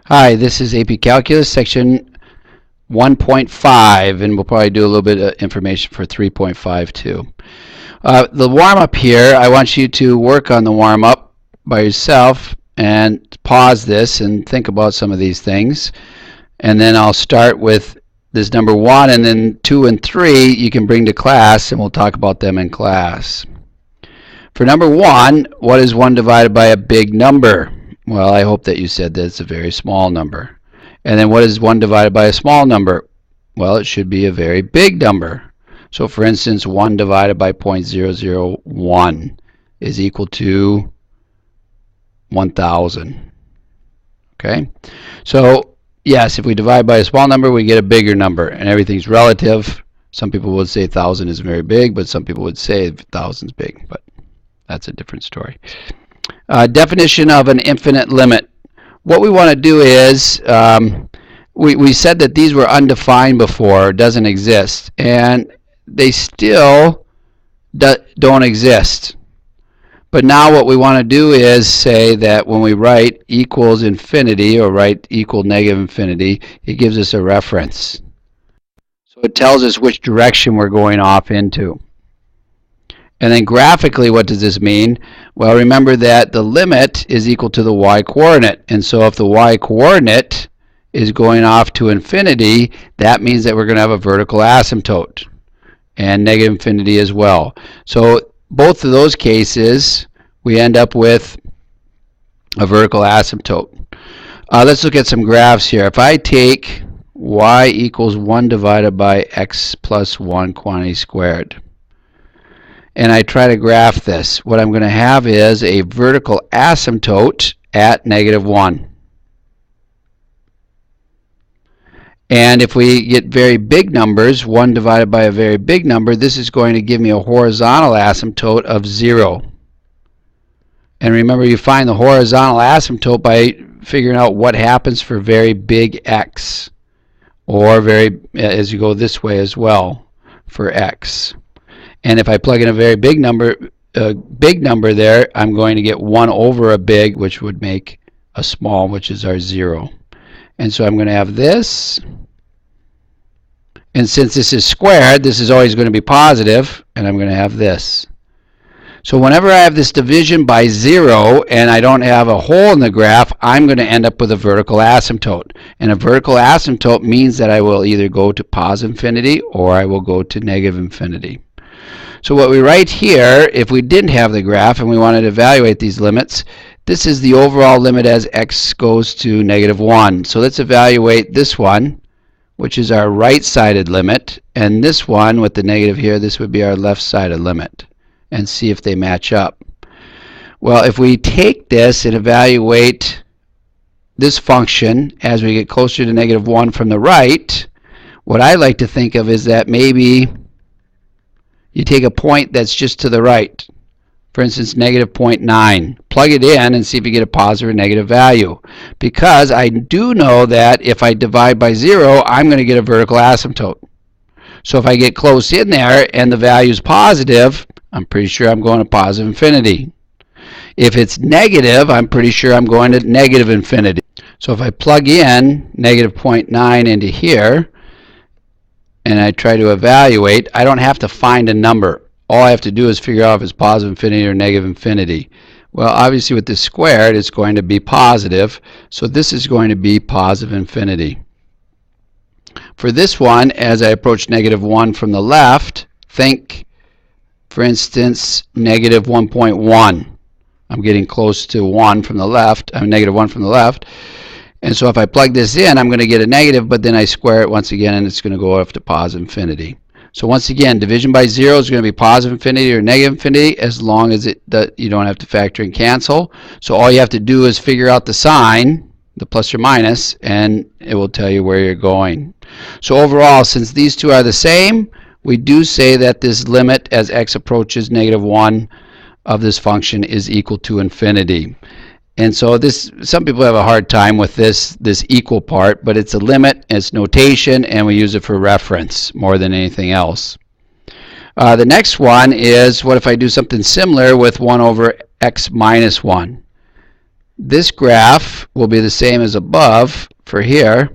Hi, this is AP Calculus section 1.5, and we'll probably do a little bit of information for 3.5 too. The warm-up here, I want you to work on the warm-up by yourself and pause this and think about some of these things. And then I'll start with this number 1, and then 2 and 3 you can bring to class, and we'll talk about them in class. For number 1, what is 1 divided by a big number? Well, I hope that you said that it's a very small number. And then what is 1 divided by a small number? Well, it should be a very big number. So for instance, 1 divided by 0.001 is equal to 1,000. Okay? So yes, if we divide by a small number, we get a bigger number, and everything's relative. Some people would say 1,000 is very big, but some people would say 1,000 is big, but that's a different story. Definition of an infinite limit. What we want to do is, we said that these were undefined before, doesn't exist, and they still don't exist. But now what we want to do is say that when we write equals infinity or write equal negative infinity, it gives us a reference. So it tells us which direction we're going off into. And then graphically, what does this mean? Well, remember that the limit is equal to the y-coordinate. And so if the y-coordinate is going off to infinity, that means that we're going to have a vertical asymptote and negative infinity as well. So both of those cases, we end up with a vertical asymptote. Let's look at some graphs here. If I take y equals 1 divided by x plus 1 quantity squared, and I try to graph this, what I'm going to have is a vertical asymptote at -1. And if we get very big numbers, 1 divided by a very big number, this is going to give me a horizontal asymptote of 0. And remember, you find the horizontal asymptote by figuring out what happens for very big x, or as you go this way as well for x. And if I plug in a very big number there, I'm going to get 1 over a big, which would make a small, which is our 0. And so I'm going to have this. And since this is squared, this is always going to be positive, and I'm going to have this. So whenever I have this division by 0 and I don't have a hole in the graph, I'm going to end up with a vertical asymptote. And a vertical asymptote means that I will either go to positive infinity or I will go to negative infinity. So what we write here, if we didn't have the graph and we wanted to evaluate these limits, this is the overall limit as x goes to -1. So let's evaluate this one, which is our right-sided limit, and this one with the negative here, this would be our left-sided limit, and see if they match up. Well, if we take this and evaluate this function as we get closer to -1 from the right, what I like to think of is that maybe you take a point that's just to the right. For instance, -0.9. Plug it in and see if you get a positive or negative value. Because I do know that if I divide by 0, I'm going to get a vertical asymptote. So if I get close in there and the value is positive, I'm pretty sure I'm going to positive infinity. If it's negative, I'm pretty sure I'm going to negative infinity. So if I plug in -0.9 into here, and I try to evaluate, I don't have to find a number. All I have to do is figure out if it's positive infinity or negative infinity. Well, obviously with this squared, it's going to be positive, so this is going to be positive infinity. For this one, as I approach -1 from the left, think, for instance, -1.1. I'm getting close to 1 from the left, -1 from the left. And so if I plug this in, I'm going to get a negative, but then I square it once again, and it's going to go off to positive infinity. So once again, division by 0 is going to be positive infinity or negative infinity, as long as you don't have to factor and cancel. So all you have to do is figure out the sign, the plus or minus, and it will tell you where you're going. So overall, since these two are the same, we do say that this limit as x approaches -1 of this function is equal to infinity. And so some people have a hard time with this equal part, but it's a limit, it's notation, and we use it for reference more than anything else. The next one is, what if I do something similar with 1 over x minus 1? This graph will be the same as above for here,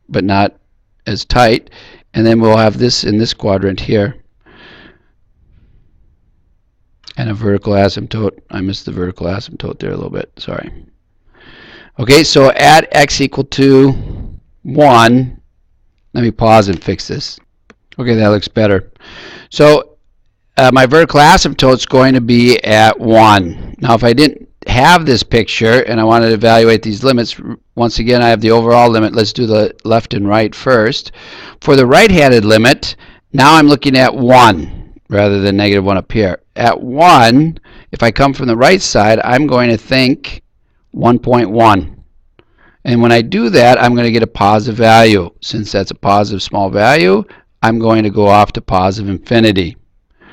but not as tight. And then we'll have this in this quadrant here. And a vertical asymptote. I missed the vertical asymptote there a little bit. Sorry. Okay, so at x equal to 1, let me pause and fix this. Okay, that looks better. So my vertical asymptote is going to be at 1. Now, if I didn't have this picture and I wanted to evaluate these limits, once again, I have the overall limit. Let's do the left and right first. For the right-handed limit, now I'm looking at 1 rather than negative 1 up here. At 1, if I come from the right side, I'm going to think 1.1. And when I do that, I'm going to get a positive value. Since that's a positive small value, I'm going to go off to positive infinity.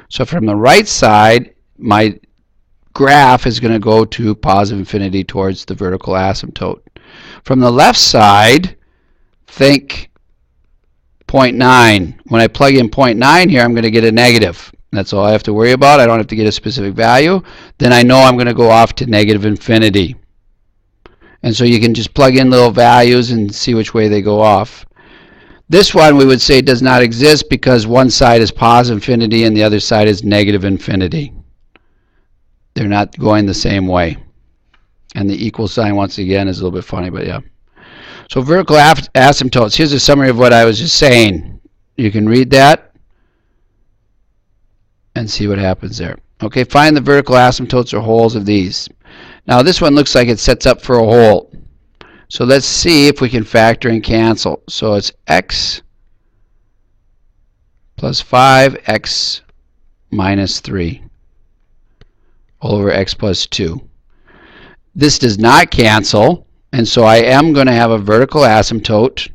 So from the right side, my graph is going to go to positive infinity towards the vertical asymptote. From the left side, think 0.9. When I plug in 0.9 here, I'm going to get a negative. That's all I have to worry about. I don't have to get a specific value. Then I know I'm going to go off to negative infinity. And so you can just plug in little values and see which way they go off. This one we would say does not exist because one side is positive infinity and the other side is negative infinity. They're not going the same way. And the equal sign, once again, is a little bit funny, but yeah. So vertical asymptotes. Here's a summary of what I was just saying. You can read that and see what happens there. Okay, find the vertical asymptotes or holes of these. Now this one looks like it sets up for a hole. So let's see if we can factor and cancel. So it's x plus 5, x minus 3 all over x plus 2. This does not cancel, and so I am going to have a vertical asymptote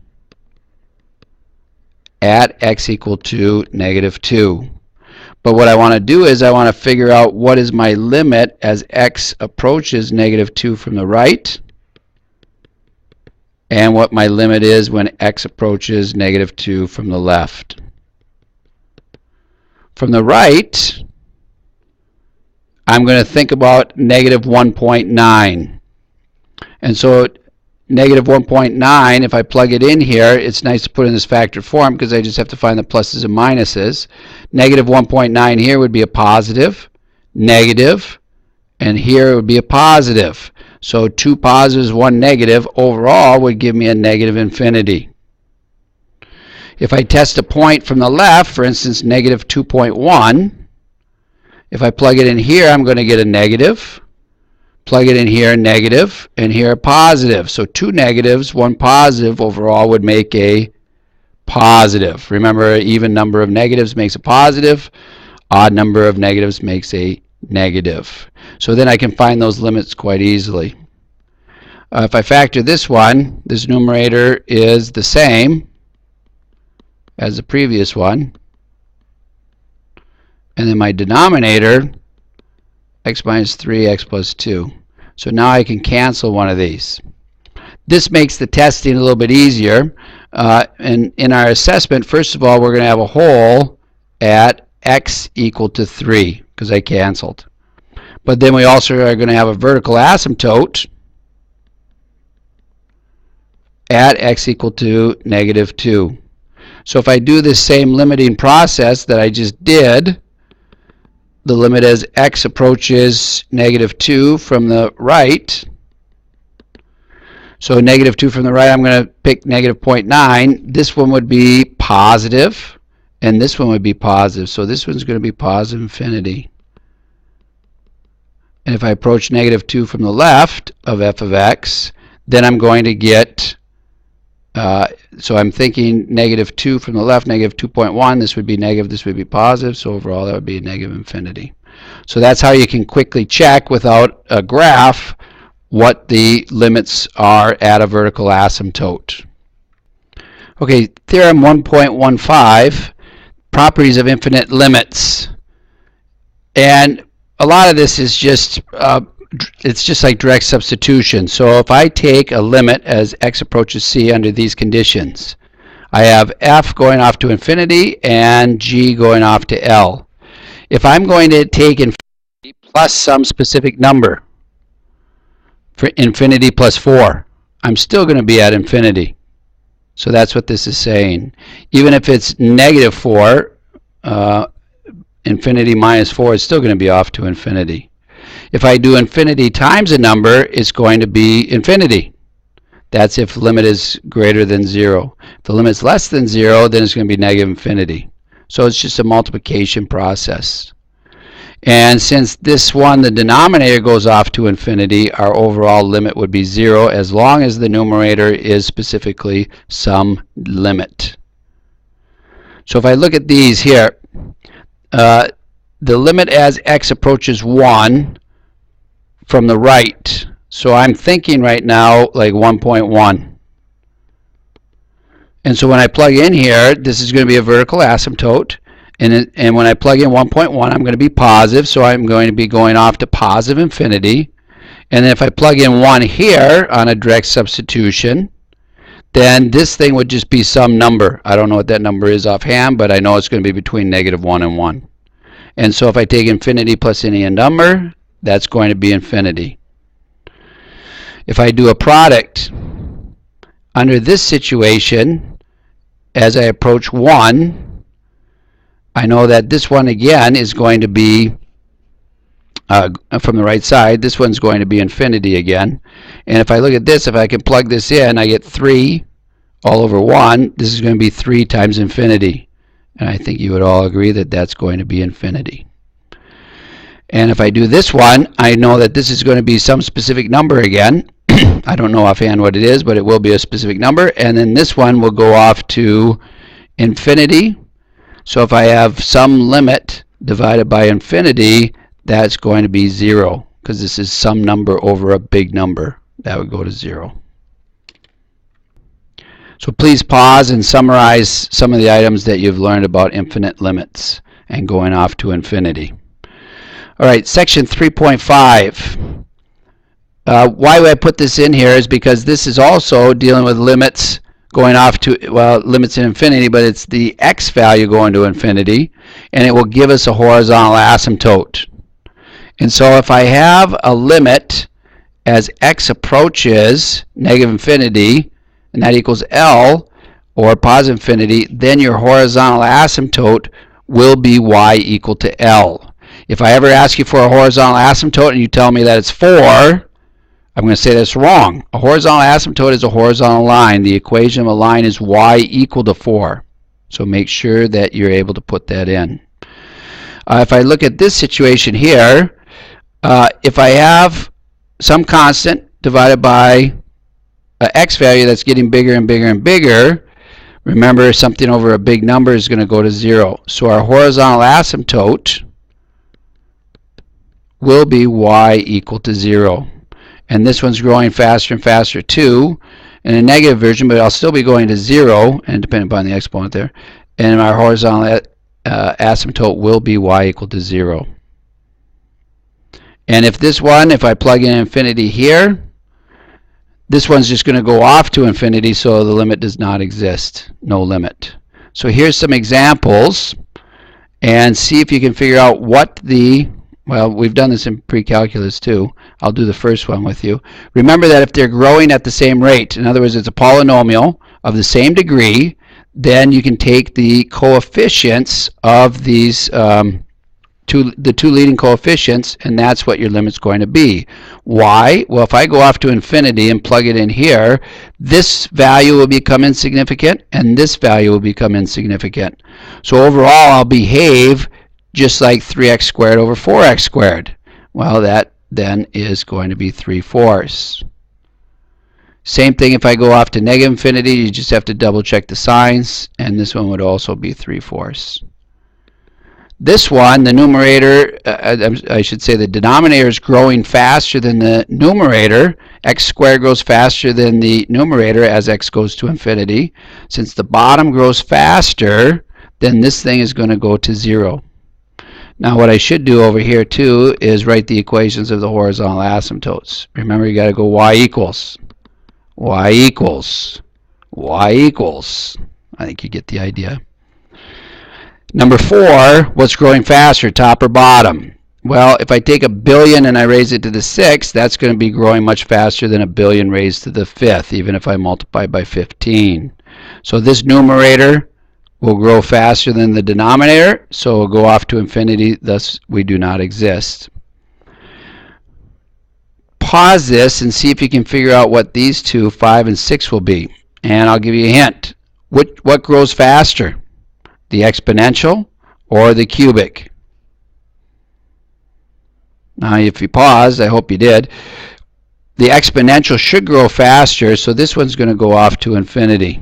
at x equal to negative 2. But what I want to do is I want to figure out what is my limit as x approaches negative 2 from the right, and what my limit is when x approaches negative 2 from the left. From the right, I'm going to think about negative 1.9. And so negative 1.9, if I plug it in here, it's nice to put in this factored form because I just have to find the pluses and minuses. Negative 1.9 here would be a positive, negative, and here it would be a positive. So 2 positives, 1 negative, overall would give me a negative infinity. If I test a point from the left, for instance, negative 2.1, if I plug it in here, I'm going to get a negative. Plug it in here, negative, and here a positive. So 2 negatives, 1 positive, overall would make a positive. Remember, an even number of negatives makes a positive. Odd number of negatives makes a negative. So then I can find those limits quite easily. If I factor this one, this numerator is the same as the previous one. And then my denominator, x minus 3, x plus 2. So now I can cancel one of these. This makes the testing a little bit easier. And in our assessment, first of all, we're going to have a hole at x equal to 3 because I canceled. But then we also are going to have a vertical asymptote at x equal to negative 2. So if I do this same limiting process that I just did, the limit as x approaches negative 2 from the right. So negative 2 from the right, I'm going to pick negative 0.9. This one would be positive, and this one would be positive. So this one's going to be positive infinity. And if I approach negative 2 from the left of f of x, then I'm going to get, so I'm thinking negative 2 from the left, negative 2.1. This would be negative, this would be positive. So overall, that would be a negative infinity. So that's how you can quickly check without a graph what the limits are at a vertical asymptote. Okay, Theorem 1.15, properties of infinite limits. And a lot of this is just, it's just like direct substitution. So if I take a limit as x approaches c under these conditions, I have f going off to infinity and g going off to L. If I'm going to take infinity plus some specific number, for infinity plus 4, I'm still going to be at infinity. So that's what this is saying. Even if it's negative 4, infinity minus 4 is still going to be off to infinity. If I do infinity times a number, it's going to be infinity. That's if limit is greater than 0. If the limit is less than 0, then it's going to be negative infinity. So it's just a multiplication process. And since this one, the denominator goes off to infinity, our overall limit would be 0 as long as the numerator is specifically some limit. So if I look at these here, the limit as x approaches 1 from the right. So I'm thinking right now like 1.1. And so when I plug in here, this is going to be a vertical asymptote. And when I plug in 1.1, I'm going to be positive, so I'm going to be going off to positive infinity. And then if I plug in 1 here on a direct substitution, then this thing would just be some number. I don't know what that number is offhand, but I know it's going to be between negative 1 and 1. And so if I take infinity plus any number, that's going to be infinity. If I do a product under this situation, as I approach 1, I know that this one again is going to be from the right side. This one's going to be infinity again. And if I look at this, if I can plug this in, I get 3 all over 1. This is going to be 3 times infinity. And I think you would all agree that that's going to be infinity. And if I do this one, I know that this is going to be some specific number again. I don't know offhand what it is, but it will be a specific number. And then this one will go off to infinity. So if I have some limit divided by infinity, that's going to be 0, because this is some number over a big number. That would go to 0. So please pause and summarize some of the items that you've learned about infinite limits and going off to infinity. All right, section 3.5. Why would I put this in here is because this is also dealing with limits going off to, well, limits in infinity, but it's the x value going to infinity, and it will give us a horizontal asymptote. And so if I have a limit as x approaches negative infinity, and that equals L, or positive infinity, then your horizontal asymptote will be y equal to L. If I ever ask you for a horizontal asymptote and you tell me that it's 4, I'm going to say that's wrong. A horizontal asymptote is a horizontal line. The equation of a line is y equal to 4. So make sure that you're able to put that in. If I look at this situation here, if I have some constant divided by an x value that's getting bigger and bigger and bigger, remember something over a big number is going to go to 0. So our horizontal asymptote will be y equal to 0. And this one's growing faster and faster too, in a negative version, but I'll still be going to 0, and depending upon the exponent there. And our horizontal asymptote will be y equal to 0. And if this one, if I plug in infinity here, this one's just going to go off to infinity, so the limit does not exist, no limit. So here's some examples, and see if you can figure out what the, well, we've done this in pre-calculus too. I'll do the first one with you. Remember that if they're growing at the same rate, in other words, it's a polynomial of the same degree, then you can take the coefficients of these, the two leading coefficients, and that's what your limit's going to be. Why? Well, if I go off to infinity and plug it in here, this value will become insignificant, and this value will become insignificant. So overall, I'll behave just like 3x squared over 4x squared. Well, that then is going to be 3/4. Same thing if I go off to negative infinity, you just have to double check the signs, and this one would also be 3/4. This one, the numerator, I should say the denominator is growing faster than the numerator. X squared grows faster than the numerator as x goes to infinity. Since the bottom grows faster, then this thing is going to go to 0. Now what I should do over here too is write the equations of the horizontal asymptotes. Remember, you got to go y equals, y equals, y equals. I think you get the idea. Number 4, what's growing faster, top or bottom? Well, if I take a billion and I raise it to the 6th, that's going to be growing much faster than a billion raised to the 5th, even if I multiply by 15. So this numerator will grow faster than the denominator, so we'll go off to infinity, thus we do not exist. Pause this and see if you can figure out what these two, 5 and 6, will be. And I'll give you a hint. What grows faster? The exponential or the cubic? Now, if you paused, I hope you did, the exponential should grow faster, so this one's going to go off to infinity.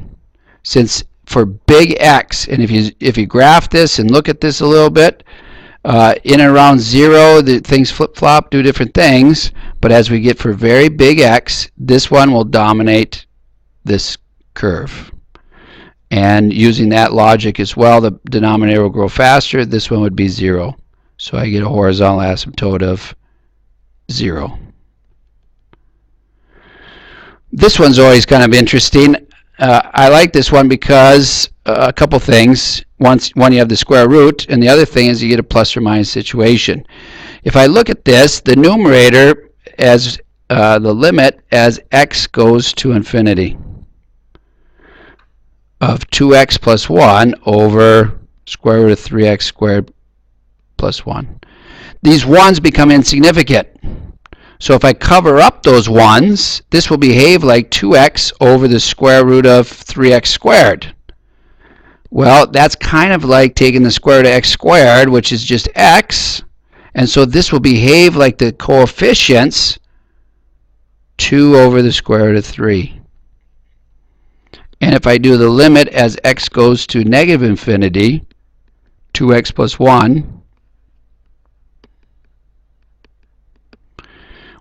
Since for big X, and if you graph this and look at this a little bit, in and around 0, the things flip-flop, do different things, but as we get for very big X, this one will dominate this curve. And using that logic as well, the denominator will grow faster. This one would be 0. So I get a horizontal asymptote of 0. This one's always kind of interesting. I like this one because a couple things. One, you have the square root, and the other thing is you get a plus or minus situation. If I look at this, the numerator as the limit as x goes to infinity of 2x plus 1 over square root of 3x squared plus 1. These 1's become insignificant. So if I cover up those 1's, this will behave like 2x over the square root of 3x squared. Well, that's kind of like taking the square root of x squared, which is just x, and so this will behave like the coefficients 2 over the square root of 3. And if I do the limit as x goes to negative infinity, 2x plus 1,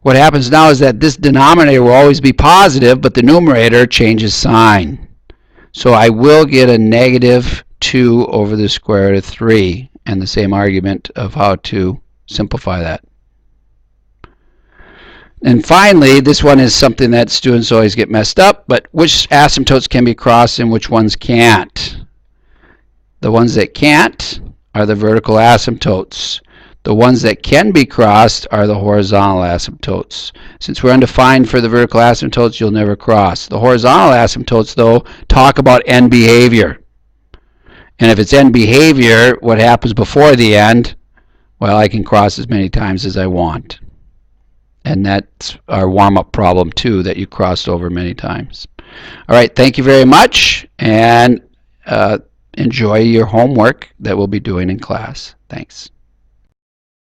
what happens now is that this denominator will always be positive, but the numerator changes sign. So I will get a negative 2 over the square root of 3, and the same argument of how to simplify that. And finally, this one is something that students always get messed up, but which asymptotes can be crossed and which ones can't? The ones that can't are the vertical asymptotes. The ones that can be crossed are the horizontal asymptotes. Since we're undefined for the vertical asymptotes, you'll never cross. The horizontal asymptotes, though, talk about end behavior. And if it's end behavior, what happens before the end? Well, I can cross as many times as I want. And that's our warm-up problem, too, that you crossed over many times. All right, thank you very much, and enjoy your homework that we'll be doing in class. Thanks.